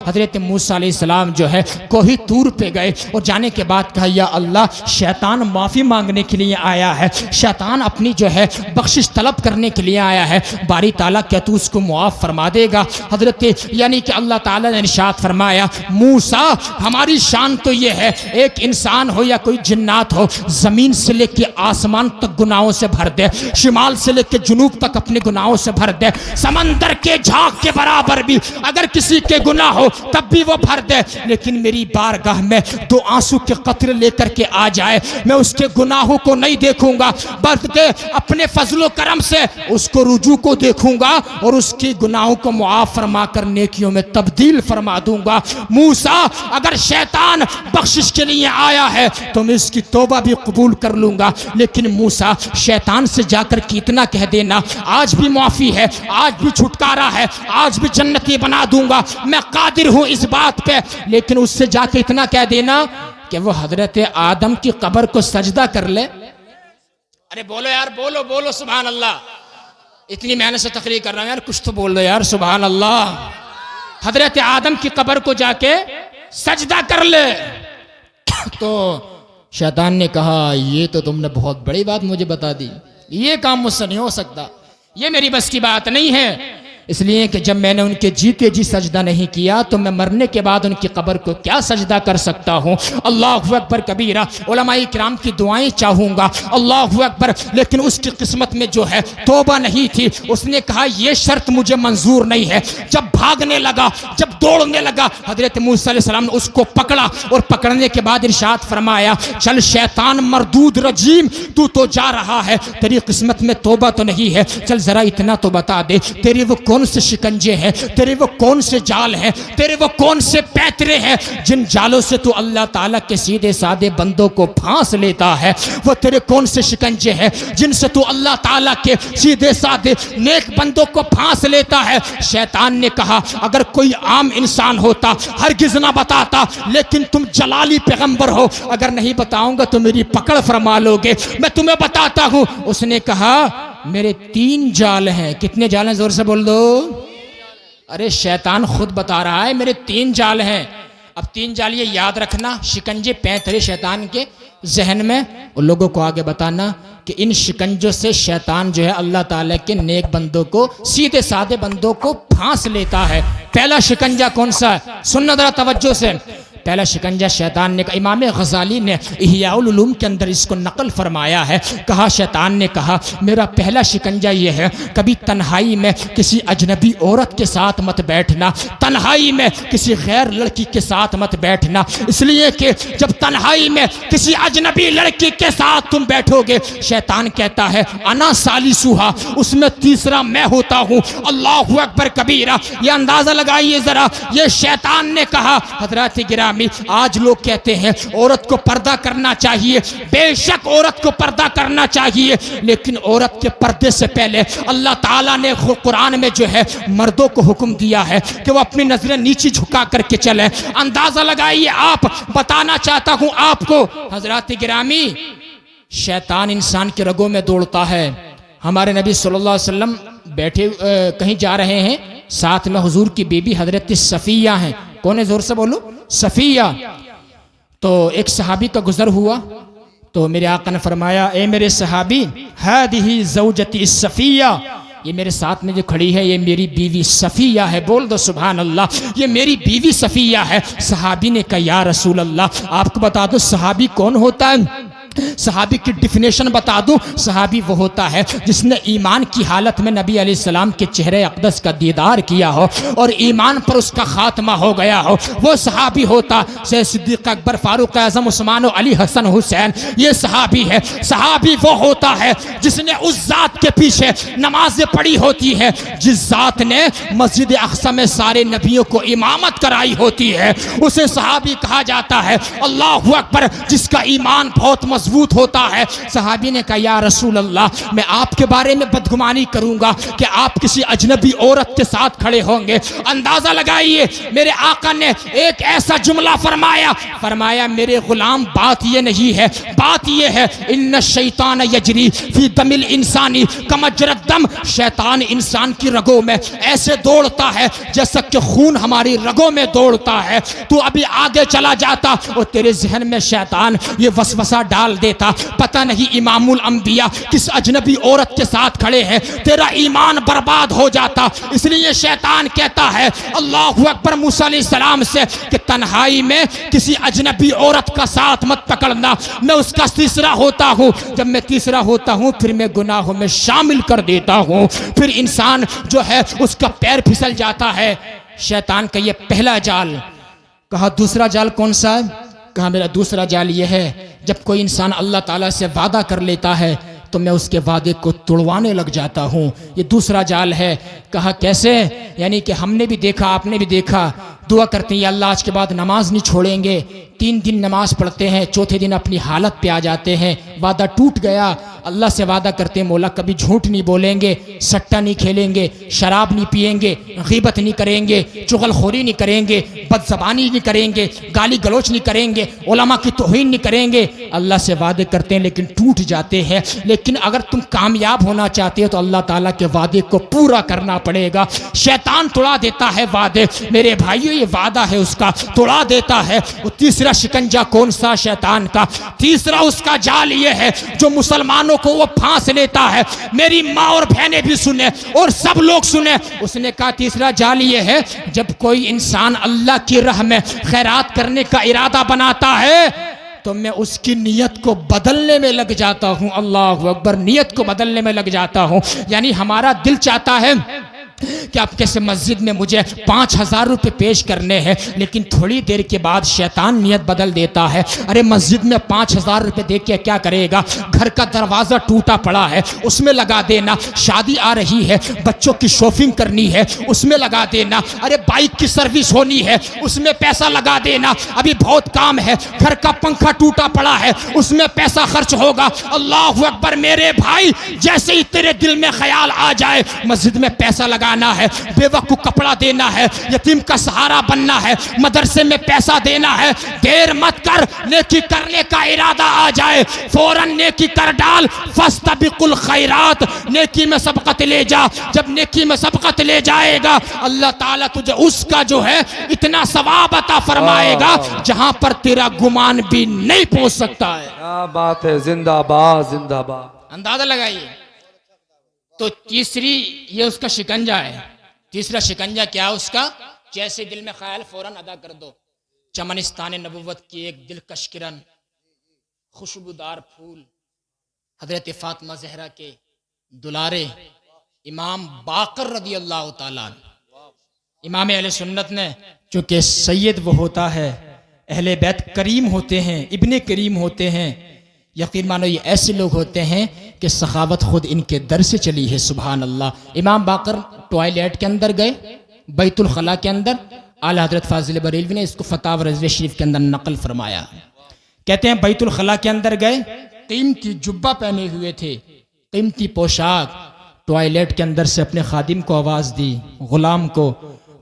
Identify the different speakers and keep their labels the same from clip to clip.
Speaker 1: حضرت موسیٰ علیہ السلام جو ہے کوہ طور پہ گئے اور جانے کے بعد کہا یا اللہ شیطان معافی مانگنے کے لیے آیا ہے، شیطان اپنی جو ہے بخشش طلب کرنے کے لیے آیا ہے، باری تعالیٰ کیا تو اس کو معاف فرما دے گا؟ حضرت یعنی کہ اللہ تعالیٰ نے ارشاد فرمایا موسیٰ ہماری شان تو یہ ہے ایک انسان ہو یا کوئی جنات ہو زمین سے لے کے آسمان تک گناہوں سے بھر دے، شمال سے لے کے جنوب تک اپنے گناہوں سے بھر دے، سمندر کے جھاگ کے برابر بھی اگر کسی کے گناہ ہو تب بھی وہ بھر دے، لیکن میری بارگاہ میں 2 آنسو کے قطرے لے کر کے آ جائے میں اس کے گناہوں کو نہیں دیکھوں گا بلکہ اپنے فضل و کرم سے اس کو رجوع کو دیکھوں گا اور اس کی گناہوں کو معاف فرما کر نیکیوں میں تبدیل فرما دوں گا۔ موسیٰ اگر شیطان بخشش کے لیے آیا ہے تو میں اس کی توبہ بھی قبول کر لوں گا، لیکن موسیٰ شیطان سے جا کر کے اتنا کہہ دینا آج بھی معافی ہے، آج بھی چھٹکارا ہے، آج بھی جنتی بنا دوں گا، میں قادر ہوں اس بات پہ، لیکن اس سے جا کے اتنا کہہ دینا کہ وہ حضرت آدم کی قبر کو سجدہ کر لے۔ ارے بولو یار، بولو بولو سبحان اللہ، اتنی محنت سے تقریر کر رہا ہوں یار، کچھ تو بول دو یار سبحان اللہ۔ حضرت آدم کی قبر کو جا کے سجدہ کر لے۔ تو شیطان نے کہا یہ تو تم نے بہت بڑی بات مجھے بتا دی، یہ کام مجھ سے نہیں ہو سکتا، یہ میری بس کی بات نہیں ہے، اس لیے کہ جب میں نے ان کے جیتے جی سجدہ نہیں کیا تو میں مرنے کے بعد ان کی قبر کو کیا سجدہ کر سکتا ہوں۔ اللہ اکبر کبیرہ، علماء کرام کی دعائیں چاہوں گا، اللہ اکبر، لیکن اس کی قسمت میں جو ہے توبہ نہیں تھی، اس نے کہا یہ شرط مجھے منظور نہیں ہے۔ جب بھاگنے لگا، جب دوڑنے لگا، حضرت موسیٰ علیہ السلام نے اس کو پکڑا اور پکڑنے کے بعد ارشاد فرمایا چل شیطان مردود رجیم، تو جا رہا ہے، تیری قسمت میں توبہ تو نہیں ہے، چل ذرا اتنا تو بتا دے تیری وہ کون سے شکنجے ہیں، تیرے وہ کون سے جال ہیں، تیرے وہ کون سے پیترے ہیں جن جالوں سے تو اللہ تعالیٰ کے سیدھے سادے بندوں کو پھانس لیتا ہے، وہ تیرے کون سے شکنجے ہیں جن سے تو اللہ تعالیٰ کے سیدھے سادے نیک بندوں کو پھانس لیتا ہے۔ شیطان نے کہا اگر کوئی عام انسان ہوتا ہرگز نہ بتاتا، لیکن تم جلالی پیغمبر ہو، اگر نہیں بتاؤں گا تو میری پکڑ فرما لو گے، میں تمہیں بتاتا ہوں۔ اس نے کہا میرے 3 جال ہیں۔ کتنے جال ہیں؟ زور سے بول دو۔ ارے شیطان خود بتا رہا ہے میرے 3 جال ہیں۔ اب 3 جال یہ یاد رکھنا، شکنجے پیترے شیطان کے ذہن میں، اور لوگوں کو آگے بتانا کہ ان شکنجوں سے شیطان جو ہے اللہ تعالیٰ کے نیک بندوں کو، سیدھے سادے بندوں کو پھانس لیتا ہے۔ پہلا شکنجہ کون سا ہے؟ سننا ذرا توجہ سے۔ پہلا شکنجہ شیطان نے کہا، امام غزالی نے احیاء العلوم کے اندر اس کو نقل فرمایا ہے، کہا شیطان نے کہا میرا پہلا شکنجہ یہ ہے کبھی تنہائی میں کسی اجنبی عورت کے ساتھ مت بیٹھنا، تنہائی میں کسی غیر لڑکی کے ساتھ مت بیٹھنا، اس لیے کہ جب تنہائی میں کسی اجنبی لڑکی کے ساتھ تم بیٹھو گے شیطان کہتا ہے انا ثالثھا، اس میں تیسرا میں ہوتا ہوں۔ اللہ اکبر کبیرہ، یہ اندازہ لگائیے ذرا، یہ شیطان نے کہا۔ حضرات گرامی، آج لوگ کہتے ہیں عورت کو پردہ کرنا چاہیے، بے شک عورت کو پردہ کرنا چاہیے، لیکن عورت کے پردے سے پہلے اللہ تعالیٰ نے قرآن میں جو ہے مردوں کو حکم دیا ہے کہ وہ اپنی نظریں نیچی جھکا کر کے چلیں۔ اندازہ لگائیے، آپ بتانا چاہتا ہوں آپ کو حضرات گرامی، شیطان انسان کے رگوں میں دوڑتا ہے۔ ہمارے نبی صلی اللہ علیہ وسلم بیٹھے کہیں جا رہے ہیں، ساتھ میں حضور کی بیوی حضرت صفیہ ہیں۔ کون ہے؟ زور سے بولو، صفیہ۔ تو ایک صحابی کا گزر ہوا تو میرے آقا نے فرمایا اے میرے صحابی، ہذہ زوجتی صفیہ، یہ میرے ساتھ میں جو کھڑی ہے یہ میری بیوی صفیہ ہے۔ بول دو سبحان اللہ، یہ میری بیوی صفیہ ہے۔ صحابی نے کہا یا رسول اللہ، آپ کو بتا دو صحابی کون ہوتا ہے؟ صحابی کی ڈیفینیشن بتا دوں، صحابی وہ ہوتا ہے جس نے ایمان کی حالت میں نبی علیہ السلام کے چہرے اقدس کا دیدار کیا ہو اور ایمان پر اس کا خاتمہ ہو گیا ہو، وہ صحابی ہوتا۔ صدیق اکبر، فاروق اعظم، عثمان و علی، حسن حسین، یہ صحابی ہے۔ صحابی وہ ہوتا ہے جس نے اس ذات کے پیچھے نمازیں پڑھی ہوتی ہے جس ذات نے مسجد اقصی میں سارے نبیوں کو امامت کرائی ہوتی ہے، اسے صحابی کہا جاتا ہے۔ اللہ اکبر، جس کا ایمان بہت مضبوط مضبوط ہوتا ہے۔ صحابی نے کہا یا رسول اللہ میں آپ کے بارے میں بدگمانی کروں گا کہ آپ کسی اجنبی عورت کے ساتھ کھڑے ہوں گے۔ اندازہ لگائیے میرے آقا نے ایک ایسا جملہ فرمایا میرے غلام بات یہ نہیں ہے، بات یہ ہے ان الشیطان یجری فی دم الانسانی کما جری الدم، شیطان انسان کی رگوں میں ایسے دوڑتا ہے جیسا کہ خون ہماری رگوں میں دوڑتا ہے۔ تو ابھی آگے چلا جاتا اور تیرے ذہن میں شیطان یہ وسوسہ ڈال دیتا پتہ نہیں امام الانبیاء کس اجنبی عورت کے ساتھ کھڑے ہیں، تیرا ایمان برباد ہو جاتا۔ اس لیے شیطان کہتا ہے اللہ اکبر موسیٰ علیہ السلام سے کہ تنہائی میں کسی اجنبی عورت کا ساتھ مت پکڑنا، میں اس کا تیسرا ہوتا ہوں، جب میں تیسرا ہوتا ہوں پھر میں گناہوں میں شامل کر دیتا ہوں، پھر انسان جو ہے اس کا پیر پھسل جاتا ہے۔ شیطان کا یہ پہلا جال۔ کہا دوسرا جال کون سا ہے؟ کہا میرا دوسرا جال یہ ہے جب کوئی انسان اللہ تعالیٰ سے وعدہ کر لیتا ہے تو میں اس کے وعدے کو توڑوانے لگ جاتا ہوں، یہ دوسرا جال ہے۔ کہا کیسے؟ یعنی کہ ہم نے بھی دیکھا، آپ نے بھی دیکھا، دعا کرتے ہیں یا اللہ آج کے بعد نماز نہیں چھوڑیں گے، 3 دن نماز پڑھتے ہیں، چوتھے دن اپنی حالت پہ آ جاتے ہیں، وعدہ ٹوٹ گیا، اللہ سے وعدہ کرتے ہیں مولا کبھی جھوٹ نہیں بولیں گے، سٹہ نہیں کھیلیں گے، شراب نہیں پئیں گے، غیبت نہیں کریں گے، چغل خوری نہیں کریں گے، بد زبانی نہیں کریں گے، گالی گلوچ نہیں کریں گے، علماء کی توہین نہیں کریں گے۔ اللہ سے وعدے کرتے ہیں لیکن ٹوٹ جاتے ہیں۔ لیکن اگر تم کامیاب ہونا چاہتے ہو تو اللہ تعالیٰ کے وعدے کو پورا کرنا پڑے گا۔ شیطان توڑا دیتا ہے وعدے، میرے بھائیو یہ وعدہ ہے اس کا، توڑا دیتا ہے۔ وہ تیسرا شکنجہ کون سا شیطان کا؟ تیسرا اس کا جال یہ ہے جو مسلمانوں کو وہ پھانس لیتا ہے، میری ماں اور بہنیں بھی سنیں اور سب لوگ سنیں۔ اس نے کہا تیسرا جال یہ ہے جب کوئی انسان اللہ کی راہ میں خیرات کرنے کا ارادہ بناتا ہے تو میں اس کی نیت کو بدلنے میں لگ جاتا ہوں۔ اللہ اکبر، نیت کو بدلنے میں لگ جاتا ہوں۔ یعنی ہمارا دل چاہتا ہے کہ آپ کیسے مسجد میں مجھے 5000 روپے پیش کرنے ہیں، لیکن تھوڑی دیر کے بعد شیطان نیت بدل دیتا ہے، ارے مسجد میں 5000 روپے دے کے کیا کرے گا، گھر کا دروازہ ٹوٹا پڑا ہے اس میں لگا دینا، شادی آ رہی ہے بچوں کی شاپنگ کرنی ہے اس میں لگا دینا، ارے بائک کی سروس ہونی ہے اس میں پیسہ لگا دینا، ابھی بہت کام ہے، گھر کا پنکھا ٹوٹا پڑا ہے اس میں پیسہ خرچ ہوگا۔ اللہ اکبر میرے بھائی، جیسے ہی تیرے دل میں خیال آ جائے مسجد میں پیسہ لگا ہے، بیوہ کو کپڑا دینا ہے، یتیم کا سہارا بننا ہے، مدرسے میں پیسہ دینا ہے، دیر مت کر، نیکی کرنے کا ارادہ آ جائے فوراً نیکی کر ڈال۔ فاستبقوا الخیرات، نیکی میں سبقت لے جا، جب نیکی میں سبقت لے جائے گا اللہ تعالیٰ تجھے اس کا جو ہے اتنا ثواب عطا فرمائے گا جہاں پر تیرا گمان بھی نہیں پہنچ سکتا ہے۔
Speaker 2: کیا بات ہے، زندہ باد زندہ باد۔
Speaker 1: اندازہ لگائیے۔ تو تیسری یہ اس کا شکنجہ ہے۔ تیسرا شکنجہ کیا اس کا؟ جیسے دل میں خیال فوراً ادا کر دو۔ چمنستان نبوت کی ایک دلکش کرن، خوشبودار پھول، حضرت فاطمہ زہرا کے دلارے امام باقر رضی اللہ تعالیٰ عنہ، امام اہل سنت نے، چونکہ سید وہ ہوتا ہے، اہل بیت کریم ہوتے ہیں، ابن کریم ہوتے ہیں، یقین مانو یہ ایسے لوگ ہوتے ہیں کہ سخاوت خود ان کے در سے چلی ہے۔ سبحان اللہ۔ امام باقر ٹوائلیٹ کے اندر گئے، بیت الخلاء کے اندر، اعلیٰ حضرت فاضل بریلوی نے اس کو فتاوی رضویہ شریف کے اندر نقل فرمایا۔ کہتے ہیں بیت الخلاء کے اندر گئے، قیمتی جبہ پہنے ہوئے تھے، قیمتی پوشاک، ٹوائلیٹ کے اندر سے اپنے خادم کو آواز دی، غلام کو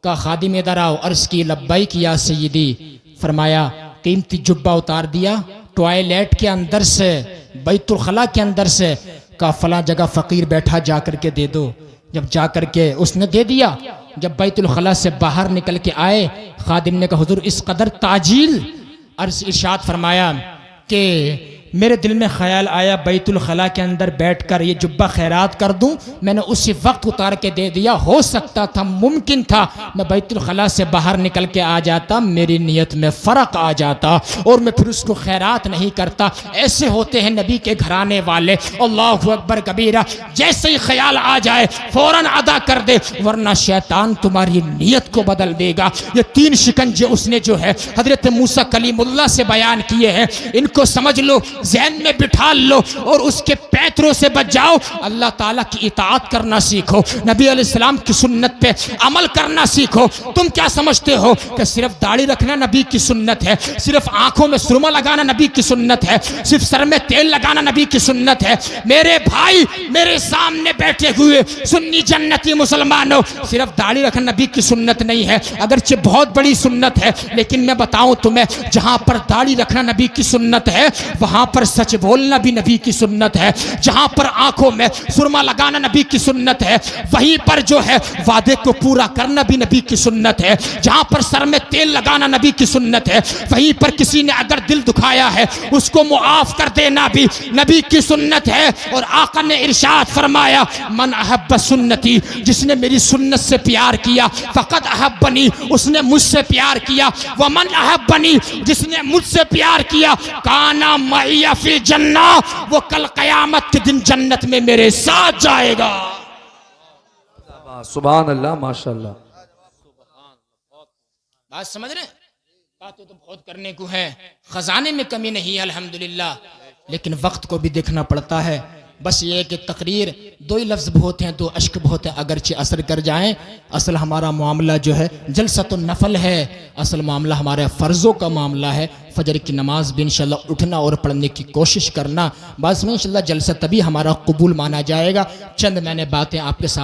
Speaker 1: کہا خادم ادھر آؤ، عرض کی لبیک یا سیدی، فرمایا قیمتی جبہ اتار دیا، ٹوائلیٹ کے اندر سے، بیت الخلاء کے اندر سے، کہا فلاں جگہ فقیر بیٹھا جا کر کے دے دو، جب جا کر کے اس نے دے دیا۔ جب بیت الخلاء سے باہر نکل کے آئے، خادم نے کہا حضور اس قدر تعجیل؟ عرض ارشاد فرمایا کہ میرے دل میں خیال آیا بیت الخلاء کے اندر بیٹھ کر یہ جبہ خیرات کر دوں، میں نے اسی وقت اتار کے دے دیا، ہو سکتا تھا، ممکن تھا میں بیت الخلاء سے باہر نکل کے آ جاتا، میری نیت میں فرق آ جاتا اور میں پھر اس کو خیرات نہیں کرتا۔ ایسے ہوتے ہیں نبی کے گھرانے والے۔ اللہ اکبر کبیرہ، جیسے ہی خیال آ جائے فوراً ادا کر دے، ورنہ شیطان تمہاری نیت کو بدل دے گا۔ یہ 3 شکنجے اس نے جو ہے حضرت موسیٰ کلیم اللہ سے بیان کیے ہیں، ان کو سمجھ لو، ذہن میں بٹھا لو اور اس کے پیتروں سے بچ جاؤ. اللہ تعالیٰ کی اطاعت کرنا سیکھو, نبی علیہ السلام کی سنت پہ عمل کرنا سیکھو. تم کیا سمجھتے ہو کہ صرف داڑھی رکھنا نبی کی سنت ہے, صرف آنکھوں میں سرما لگانا نبی کی سنت ہے, صرف سر میں تیل لگانا نبی کی سنت ہے؟ میرے بھائی, میرے سامنے بیٹھے ہوئے سنی جنتی مسلمانوں, صرف داڑھی رکھنا نبی کی سنت نہیں ہے, اگرچہ بہت بڑی سنت ہے, لیکن میں بتاؤں تمہیں, جہاں پر داڑھی رکھنا نبی کی سنت ہے وہاں پر سچ بولنا بھی نبی کی سنت ہے. جہاں پر آنکھوں میں سرما لگانا نبی کی سنت ہے, وہیں پر جو ہے وعدے کو پورا کرنا بھی نبی کی سنت ہے. جہاں پر سر میں تیل لگانا نبی کی سنت ہے, وہیں پر کسی نے اگر دل دکھایا ہے اس کو معاف کر دینا بھی نبی کی سنت ہے. اور آقا نے ارشاد فرمایا, من احب سنتی, جس نے میری سنت سے پیار کیا, فقط احبنی, اس نے مجھ سے پیار کیا, ومن احبنی, جس نے مجھ سے پیار کیا, کانا معی فی الجنہ, وہ کل قیامت کے دن جنت میں میرے ساتھ جائے گا.
Speaker 2: سبحان اللہ, ماشاء اللہ.
Speaker 1: بات سمجھ رہے ہیں؟ باتیں تو بہت کرنے کو ہے, خزانے میں کمی نہیں ہے الحمدللہ, لیکن وقت کو بھی دیکھنا پڑتا ہے. بس یہ کہ تقریر دو ہی لفظ بہت ہیں, دو اشک بہت ہیں, اگرچہ اثر کر جائیں. اصل ہمارا معاملہ جو ہے جلسۃ النفل ہے, اصل معاملہ ہمارے فرضوں کا معاملہ ہے. فجر کی نماز بھی انشاءاللہ اٹھنا اور پڑھنے کی کوشش کرنا. بس میں انشاءاللہ جلسہ تبھی ہمارا قبول مانا جائے گا. چند میں نے باتیں آپ کے ساتھ